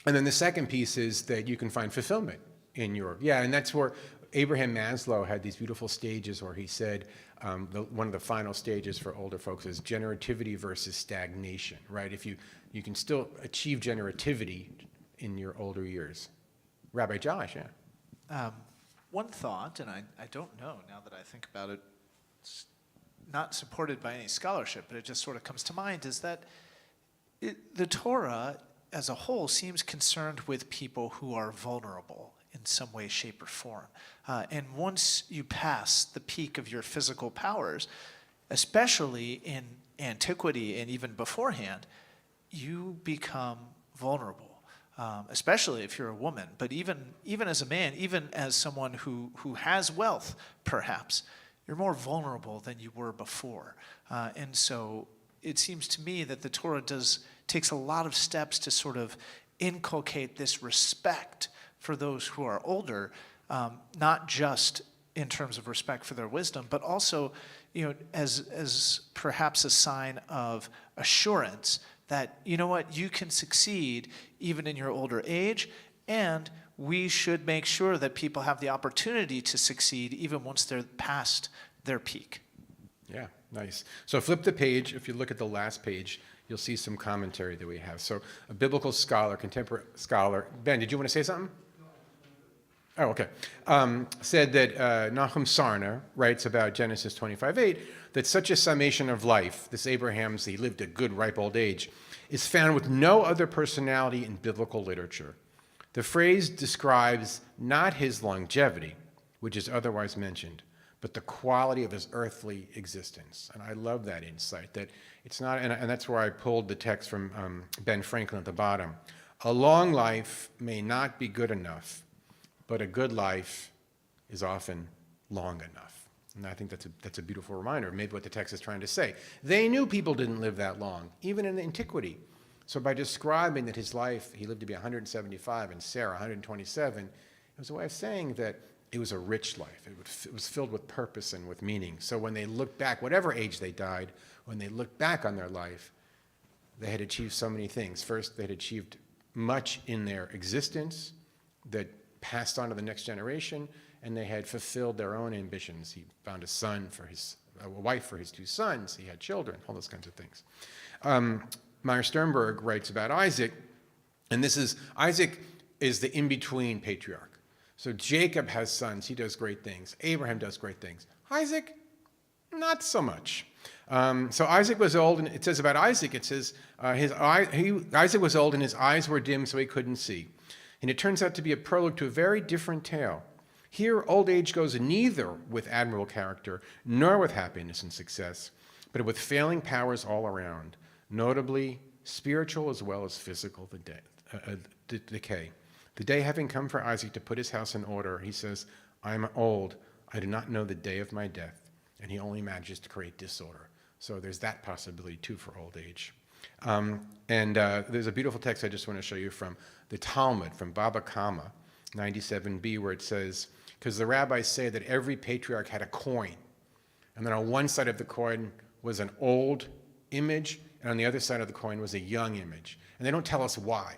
then the second piece is that you can find fulfillment in and that's where Abraham Maslow had these beautiful stages where he said one of the final stages for older folks is generativity versus stagnation, right? If you can still achieve generativity in your older years. Rabbi Josh, yeah. One thought, and I don't know now that I think about it, it's not supported by any scholarship, but it just sort of comes to mind, is that the Torah as a whole seems concerned with people who are vulnerable in some way, shape, or form. And once you pass the peak of your physical powers, especially in antiquity and even beforehand, you become vulnerable, especially if you're a woman. But even as a man, even as someone who has wealth, perhaps, you're more vulnerable than you were before. And so it seems to me that the Torah takes a lot of steps to sort of inculcate this respect for those who are older, not just in terms of respect for their wisdom, but also, as perhaps a sign of assurance that, you can succeed even in your older age, and we should make sure that people have the opportunity to succeed even once they're past their peak. Yeah, nice. So flip the page. If you look at the last page, you'll see some commentary that we have. So a biblical scholar, contemporary scholar, Ben, did you want to say something? Oh, okay. Said that Nahum Sarna writes about Genesis 25:8 that such a summation of life, this Abraham's, he lived a good ripe old age, is found with no other personality in biblical literature. The phrase describes not his longevity, which is otherwise mentioned, but the quality of his earthly existence. And I love that insight, that it's not, and that's where I pulled the text from Ben Franklin at the bottom. A long life may not be good enough, but a good life is often long enough. And I think that's a beautiful reminder of maybe what the text is trying to say. They knew people didn't live that long, even in antiquity. So by describing that his life, he lived to be 175 and Sarah 127, it was a way of saying that it was a rich life. It was filled with purpose and with meaning. So when they looked back, whatever age they died, when they looked back on their life, they had achieved so many things. First, they had achieved much in their existence that passed on to the next generation, and they had fulfilled their own ambitions. He found a wife for his two sons. He had children, all those kinds of things. Meyer Sternberg writes about Isaac, and Isaac is the in-between patriarch. So Jacob has sons, he does great things. Abraham does great things. Isaac, not so much. So Isaac was old, and it says about Isaac, it says Isaac was old and his eyes were dim so he couldn't see. And it turns out to be a prologue to a very different tale. Here, old age goes neither with admirable character nor with happiness and success, but with failing powers all around, notably spiritual as well as physical decay. The day having come for Isaac to put his house in order, he says, I am old. I do not know the day of my death. And he only manages to create disorder. So there's that possibility too for old age. There's a beautiful text I just want to show you from the Talmud, from Baba Kama, 97b, where it says, because the rabbis say that every patriarch had a coin. And then on one side of the coin was an old image, and on the other side of the coin was a young image. And they don't tell us why.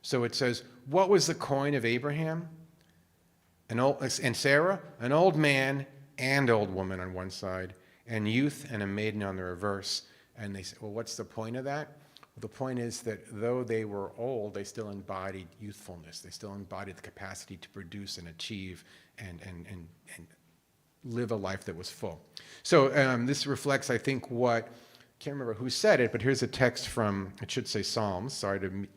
So it says, what was the coin of Abraham and Sarah? An old man and old woman on one side, and youth and a maiden on the reverse. And they say, well, what's the point of that? Well, the point is that though they were old, they still embodied youthfulness. They still embodied the capacity to produce and achieve and live a life that was full. So this reflects, I think, what, can't remember who said it, but here's a text from, it should say Psalms, from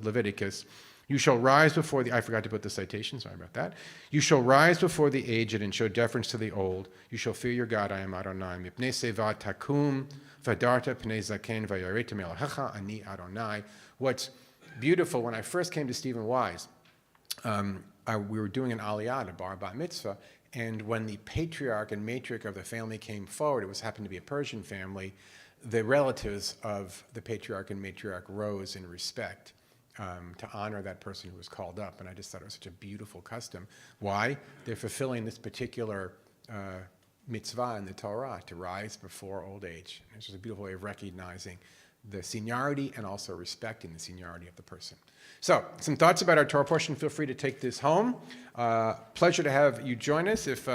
Leviticus. You shall rise before the, I forgot to put the citation, sorry about that. You shall rise before the aged and show deference to the old. You shall fear your God, I am Adonai. Mipnei seva takum, vadarta pnei zaken vayareta melahecha ani Adonai. What's beautiful, when I first came to Stephen Wise, we were doing an aliyah, a bar bat mitzvah, and when the patriarch and matriarch of the family came forward, it happened to be a Persian family, the relatives of the patriarch and matriarch rose in respect to honor that person who was called up. And I just thought it was such a beautiful custom. Why? They're fulfilling this particular mitzvah in the Torah, to rise before old age. And it's just a beautiful way of recognizing the seniority and also respecting the seniority of the person. So, some thoughts about our Torah portion. Feel free to take this home. Pleasure to have you join us. If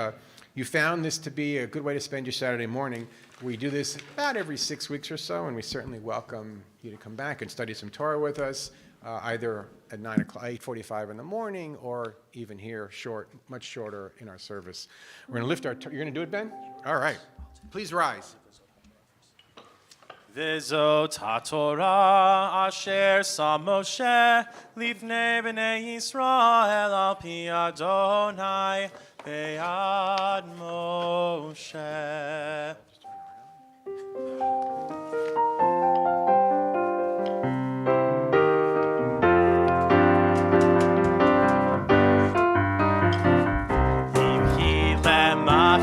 you found this to be a good way to spend your Saturday morning, we do this about every 6 weeks or so, and we certainly welcome you to come back and study some Torah with us, either at 8:45 in the morning, or even here, much shorter in our service. We're going to lift our. You're going to do it, Ben? All right. Please rise. V'zot haTorah asher sa Moshe lifnei b'nei Yisrael al pi Adonai be'ad Moshe.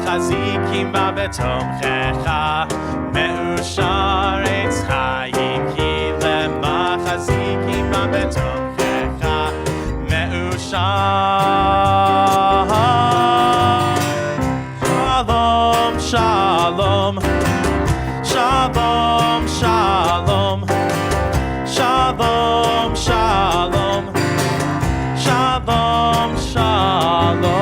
Chazikim ba betomchecha me'ushar etz chayim ki lema chazikim ba betomchecha me'ushar. Shalom, shalom, shalom, shalom, shalom, shalom, shalom, shalom.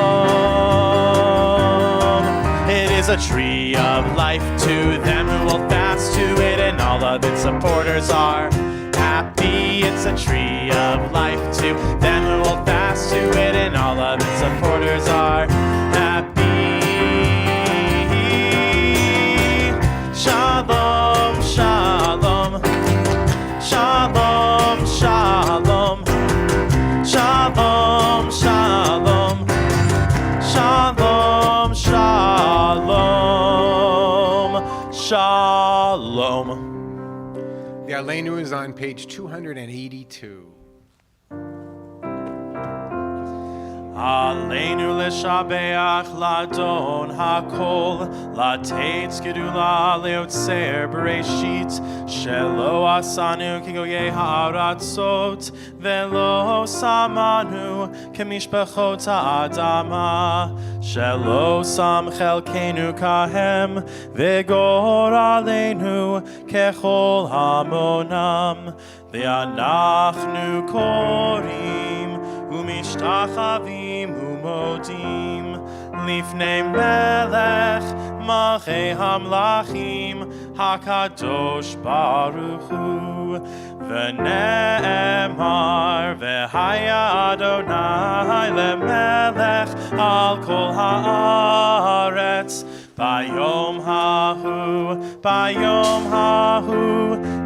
It is a tree of life to them who will fast to it, and all of its supporters are happy. It's a tree of life to them who will fast to it, and all of its supporters are happy. Shalom, shalom, shalom, shalom, shalom, shalom, shalom, shalom, shalom. The Aleinu is on page 282. Aleinu leshabeach ladon hakol lateitz gedula leotzer bereshit shelo asanu kigoye ha'aratzot velo samanu kemishpachot ha'adama shelo sam chelkenu kahem vegor aleinu kechol hamonam ve'anachnu korim umishtachavim umodim lifnei melech malchei hamlachim hakadosh baruch hu v'ne'emar v'haya Adonai lemelech al kol haaretz bayom hahu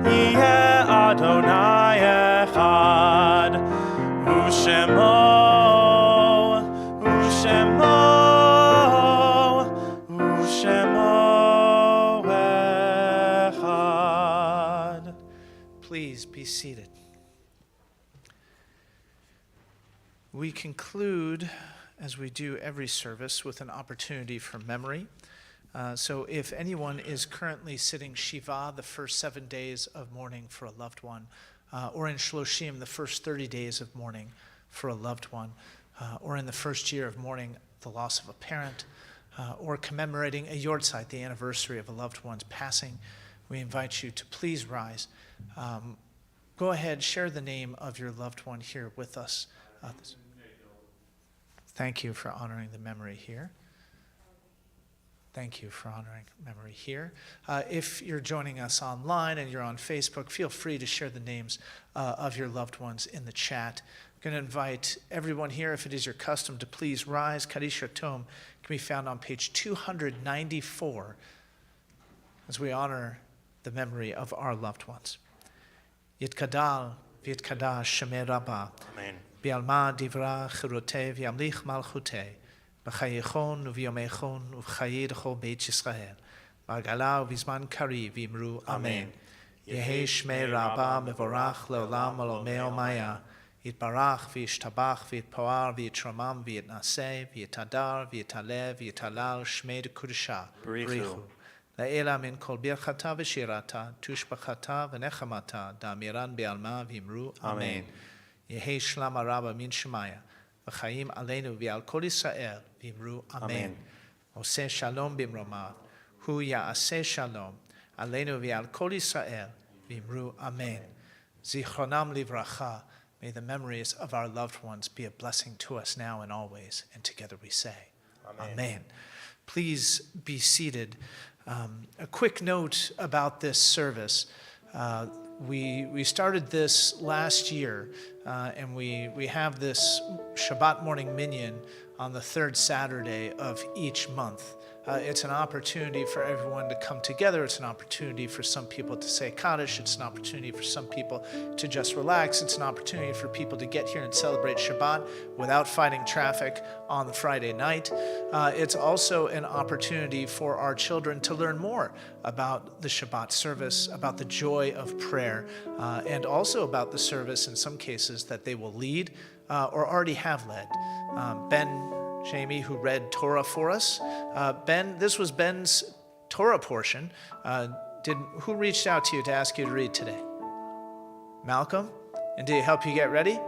yeh Adonai echad Ushemo echad. Please be seated. We conclude as we do every service, with an opportunity for memory. So if anyone is currently sitting Shiva the first 7 days of mourning for a loved one, or in Shloshim the first 30 days of mourning for a loved one, or in the first year of mourning the loss of a parent, or commemorating a Yortzeit, the anniversary of a loved one's passing, we invite you to please rise. Go ahead, share the name of your loved one here with us. Thank you for honoring the memory here. Thank you for honoring memory here. If you're joining us online and you're on Facebook, feel free to share the names of your loved ones in the chat. I'm going to invite everyone here, if it is your custom, to please rise. Kaddish Tom can be found on page 294 as we honor the memory of our loved ones. Yitkadal v'yitkadash shemei Rabbah. Amen. Bi'alma divra chirotei v'yamlich malchutei. B'chayechon u'v'yomechon u'v'chayi d'chol beit Yisrael. B'agala u'v'zman kari v'imru Amen. Yehi shmei Rabbah mevorach le'olam alomei omaya. Yitbarach v'yishtabach v'yitpoar v'yitramam v'yitnaseh v'yitadar v'yitaleh v'yitalal shmei d'kudusha. B'richu. La'ela min kol birchata v'shirata tushbachata v'nechamata da'amiran be'alma v'imru Amen. Yehi shlam Rabbah min shemaya. V'chaim aleinu v'al kol Yisrael v'imru Amen. Oseh shalom b'imromav. Hu ya'aseh shalom. Aleinu v'al kol Yisrael v'imru Amen. Zichronam livracha. May the memories of our loved ones be a blessing to us now and always. And together we say, Amen. Amen. Please be seated. A quick note about this service. We started this last year, and we have this Shabbat morning minyan on the third Saturday of each month. It's an opportunity for everyone to come together. It's an opportunity for some people to say Kaddish. It's an opportunity for some people to just relax. It's an opportunity for people to get here and celebrate Shabbat without fighting traffic on the Friday night. It's also an opportunity for our children to learn more about the Shabbat service, about the joy of prayer, and also about the service in some cases that they will lead or already have led. Ben Jamie, who read Torah for us. This was Ben's Torah portion. Who reached out to you to ask you to read today? Malcolm? And did he help you get ready?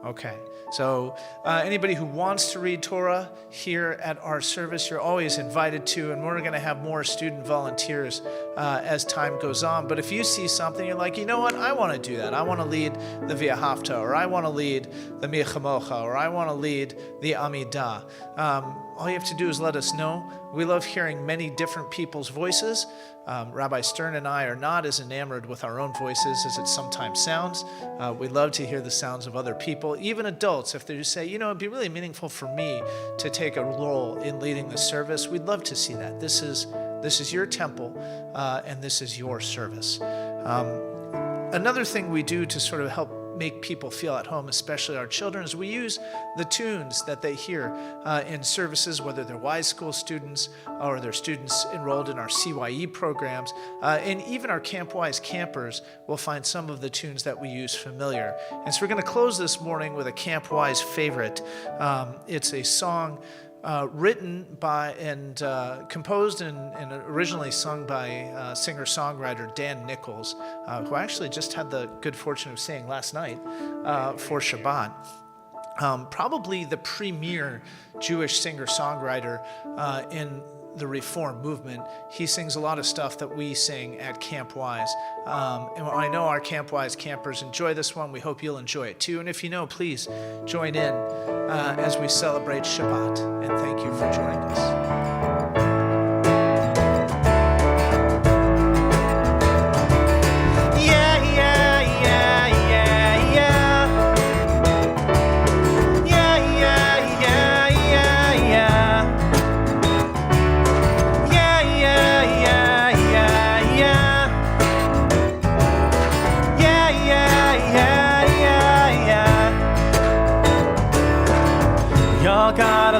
Okay. So anybody who wants to read Torah here at our service, you're always invited to, and we're going to have more student volunteers as time goes on. But if you see something, you're like, you know what, I want to do that. I want to lead the V'ahavta, or I want to lead the Michamocha, or I want to lead the Amidah. All you have to do is let us know. We love hearing many different people's voices. Rabbi Stern and I are not as enamored with our own voices as it sometimes sounds. We love to hear the sounds of other people, even adults. If they just say, it'd be really meaningful for me to take a role in leading the service, we'd love to see that. This is your temple, and this is your service. Another thing we do to sort of help make people feel at home, especially our children, is we use the tunes that they hear in services, whether they're Wise School students or they're students enrolled in our CYE programs, and even our Camp Wise campers will find some of the tunes that we use familiar. And so we're going to close this morning with a Camp Wise favorite. It's a song written by and composed and originally sung by singer-songwriter Dan Nichols, who I actually just had the good fortune of seeing last night for Shabbat. Probably the premier Jewish singer-songwriter in the Reform movement. He sings a lot of stuff that we sing at Camp Wise. And I know our Camp Wise campers enjoy this one. We hope you'll enjoy it too. And if you know, please join in as we celebrate Shabbat. And thank you for joining us.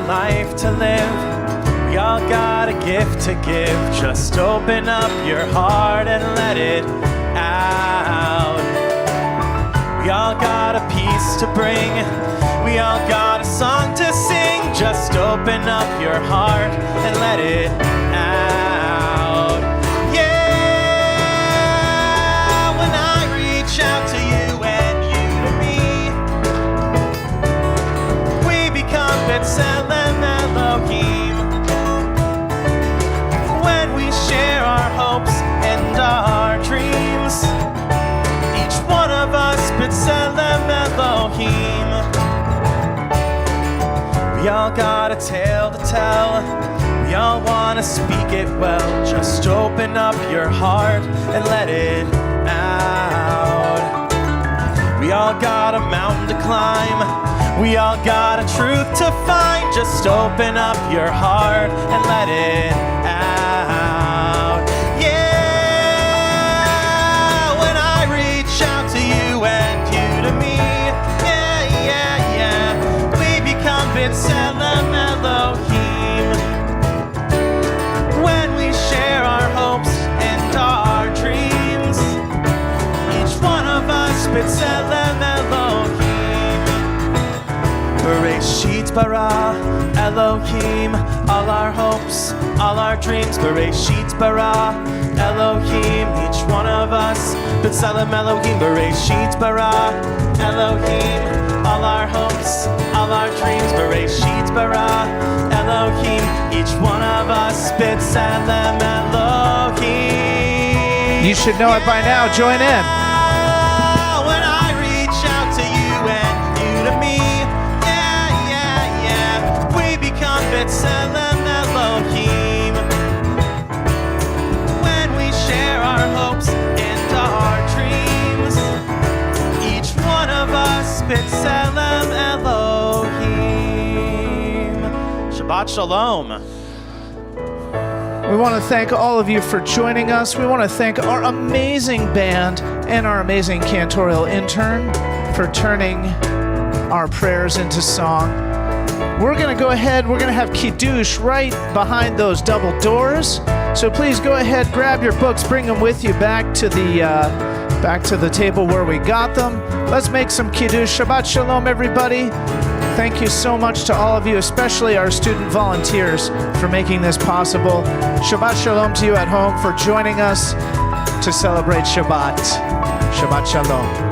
Life to live, we all got a gift to give. Just open up your heart and let it out. We all got a piece to bring, we all got a song to sing. Just open up your heart and let it out. Yeah, when I reach out to you and you to me, we become B'Tselem Elohim. When we share our hopes and our dreams, each one of us B'Tselem Elohim. We all got a tale to tell, we all want to speak it well. Just open up your heart and let it out. We all got a mountain to climb, we all got a truth to find. Just open up your heart and let it out. Yeah, when I reach out to you and you to me, yeah, yeah, yeah, we become B'Tselem Elohim. When we share our hopes and our dreams, each one of us B'Tselem Elohim. Bereshit bara Elohim, all our hopes, all our dreams. Bereshit bara Elohim, each one of us B'Tselem Elohim. Bereshit bara Elohim, all our hopes, all our dreams. Bereshit bara Elohim, each one of us B'Tselem Elohim. You should know it by now. Join in. When I reach out to you and you to me, yeah, yeah, yeah, we become B'Tselem Elohim. When we share our hopes and our dreams, each one of us B'Tselem Elohim. Shabbat Shalom. We want to thank all of you for joining us. We want to thank our amazing band and our amazing cantorial intern for turning our prayers into song. We're going to go ahead. We're going to have Kiddush right behind those double doors. So please go ahead, grab your books, bring them with you back to the table where we got them. Let's make some Kiddush. Shabbat Shalom, everybody. Thank you so much to all of you, especially our student volunteers, for making this possible. Shabbat Shalom to you at home for joining us to celebrate Shabbat. Shabbat Shalom.